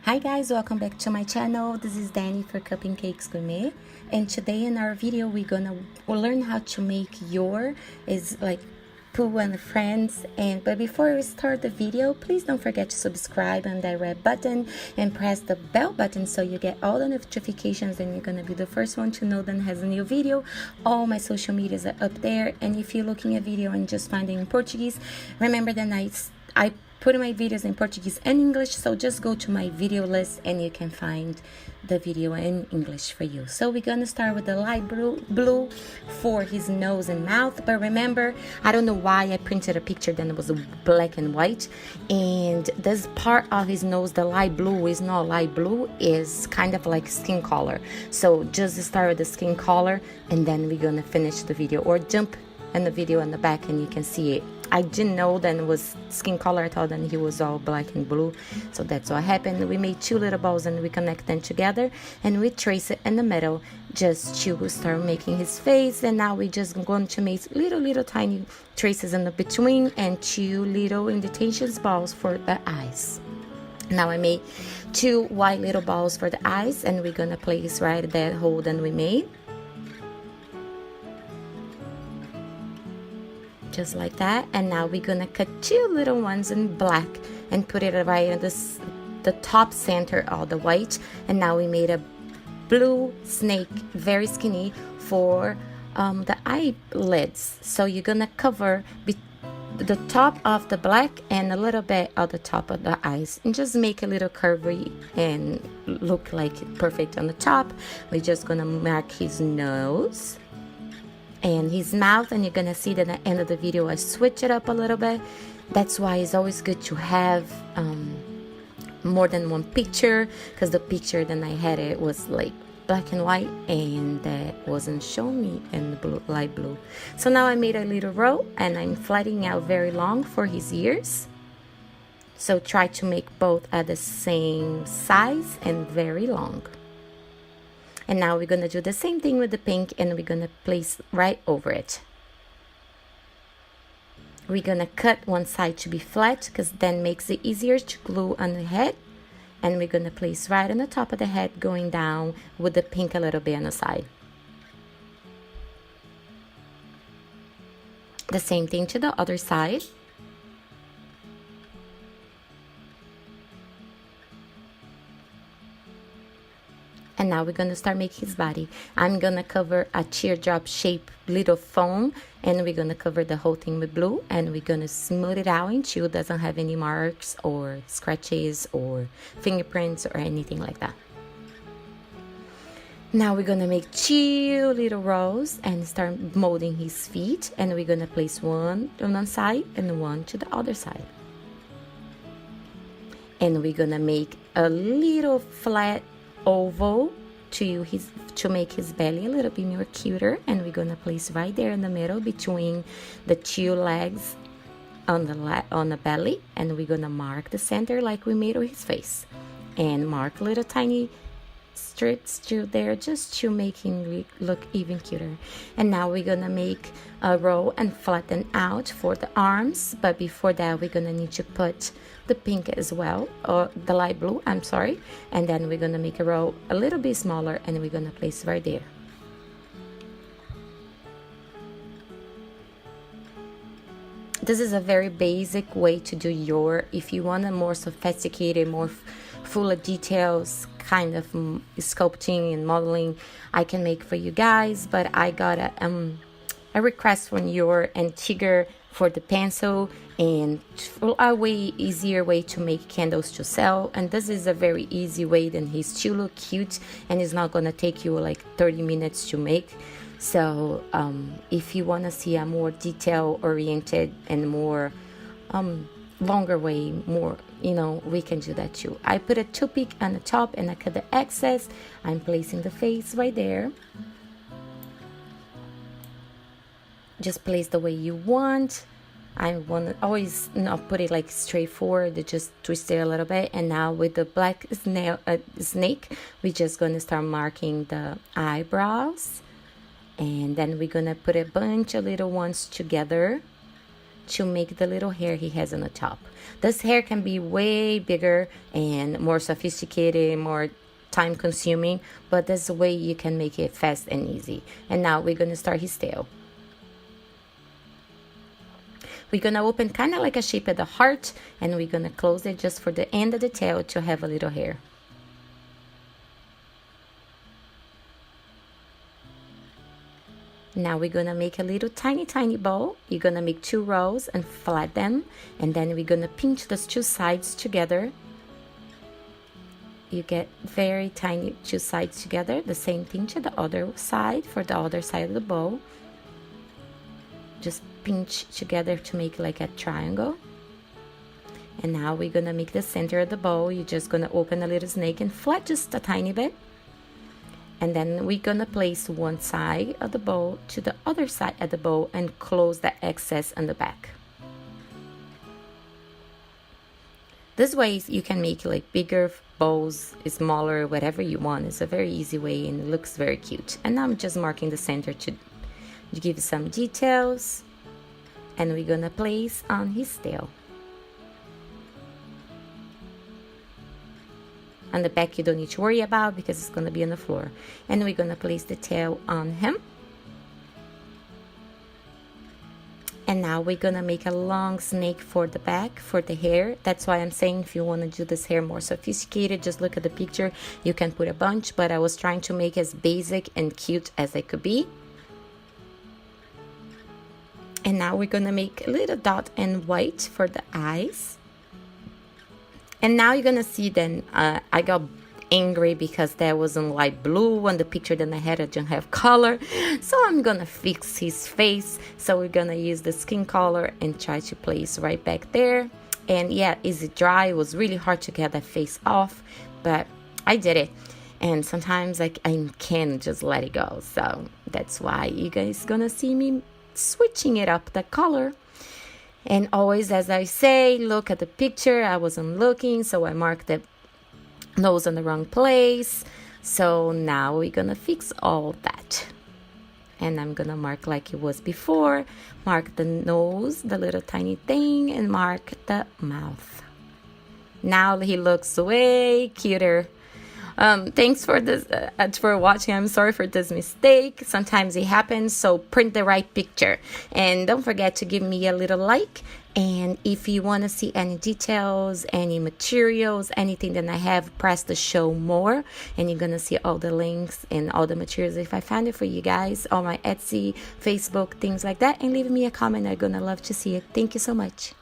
Hi guys, welcome back to my channel. This is Danny for Cupncakes Gourmet, and today in our video we'll learn how to make your is like Pooh and friends. But before we start the video, please don't forget to subscribe on that red button and press the bell button so you get all the notifications and you're gonna be the first one to know when has a new video. All my social medias are up there, and if you're looking at video and just finding in Portuguese, remember that I put my videos in Portuguese and English, so just go to my video list and you can find the video in English for you. So we're gonna start with the light blue for his nose and mouth. But remember, I don't know why I printed a picture then it was black and white, and this part of his nose, the light blue, is not light blue, is kind of like skin color. So just start with the skin color and then we're gonna finish the video, or jump in the video in the back and you can see it. I didn't know then it was skin color. I thought then he was all black and blue, so that's what happened. We made two little balls and we connect them together and we trace it in the middle just to start making his face. And now we're just going to make little tiny traces in the between and two little indentations balls for the eyes. Now I made two white little balls for the eyes, and we're gonna place right that hole that we made, just like that. And now we're gonna cut two little ones in black and put it right in the top center of the white. And now we made a blue snake, very skinny, for the eyelids. So you're gonna cover the top of the black and a little bit of the top of the eyes, and just make a little curvy and look like perfect on the top. We're just gonna mark his nose and his mouth, and you're gonna see that at the end of the video I switch it up a little bit. That's why it's always good to have more than one picture, because the picture that I had, it was like black and white and that wasn't showing me in the light blue. So now I made a little row and I'm flattening out very long for his ears. So try to make both at the same size and very long. And now we're gonna do the same thing with the pink, and we're gonna place right over it. We're gonna cut one side to be flat, because then makes it easier to glue on the head. And we're gonna place right on the top of the head, going down with the pink a little bit on the side. The same thing to the other side. And now we're gonna start making his body. I'm gonna cover a teardrop shape little foam, and we're gonna cover the whole thing with blue, and we're gonna smooth it out until it doesn't have any marks or scratches or fingerprints or anything like that. Now we're gonna make two little rows and start molding his feet, and we're gonna place one on one side and one to the other side. And we're gonna make a little flat oval to make his belly a little bit more cuter, and we're gonna place right there in the middle between the two legs on the belly, and we're gonna mark the center like we made with his face, and mark little tiny strips through there just to make him look even cuter. And now we're gonna make a row and flatten out for the arms, but before that we're gonna need to put the pink as well, or the light blue, I'm sorry. And then we're gonna make a row a little bit smaller, and we're gonna place right there. This is a very basic way to do your. If you want a more sophisticated, more full of details kind of sculpting and modeling, I can make for you guys. But I got a request from EEYORE and Tigger for the pencil, and a way easier way to make candles to sell. And this is a very easy way, then he still look cute, and it's not gonna take you like 30 minutes to make. So if you want to see a more detail oriented and more longer way, more, we can do that too. I put a toothpick on the top and I cut the excess. I'm placing the face right there. Just place the way you want. I want to always not put it like straightforward, just twist it a little bit. And now with the black snake, we're just going to start marking the eyebrows. And then we're going to put a bunch of little ones together to make the little hair he has on the top. This hair can be way bigger and more sophisticated, more time consuming, but there's a way you can make it fast and easy. And now we're going to start his tail. We're going to open kind of like a shape of the heart, and we're going to close it just for the end of the tail to have a little hair. Now we're going to make a little tiny bow. You're going to make 2 rows and flat them, and then we're going to pinch those 2 sides together. You get very tiny 2 sides together. The same thing to the other side for the other side of the bow. Just pinch together to make like a triangle. And now we're gonna make the center of the bow. You're just gonna open a little snake and flat just a tiny bit. And then we're gonna place one side of the bow to the other side of the bow and close the excess on the back. This way you can make like bigger bows, smaller, whatever you want. It's a very easy way and it looks very cute. And now I'm just marking the center to give some details, and we're gonna place on his tail. On the back you don't need to worry about because it's gonna be on the floor. And we're gonna place the tail on him. And now we're gonna make a long snake for the back, for the hair. That's why I'm saying if you wanna do this hair more sophisticated, just look at the picture. You can put a bunch, but I was trying to make as basic and cute as it could be. And now we're gonna make a little dot in white for the eyes. And now you're gonna see then I got angry because there wasn't light blue on the picture that I had. I didn't have color. So I'm gonna fix his face. So we're gonna use the skin color and try to place right back there. And yeah, is it dry? It was really hard to get that face off, but I did it. And sometimes like I can't just let it go. So that's why you guys gonna see me switching it up, the color. And always, as I say, look at the picture. I wasn't looking, so I marked the nose in the wrong place. So now we're gonna fix all that. And I'm gonna mark like it was before. Mark the nose, the little tiny thing, and mark the mouth. Now he looks way cuter. Thanks for this for watching. I'm sorry for this mistake. Sometimes it happens, so print the right picture. And don't forget to give me a little like. And if you want to see any details, any materials, anything that I have, press the show more. And you're going to see all the links and all the materials if I find it for you guys on my Etsy, Facebook, things like that. And leave me a comment. I'm going to love to see it. Thank you so much.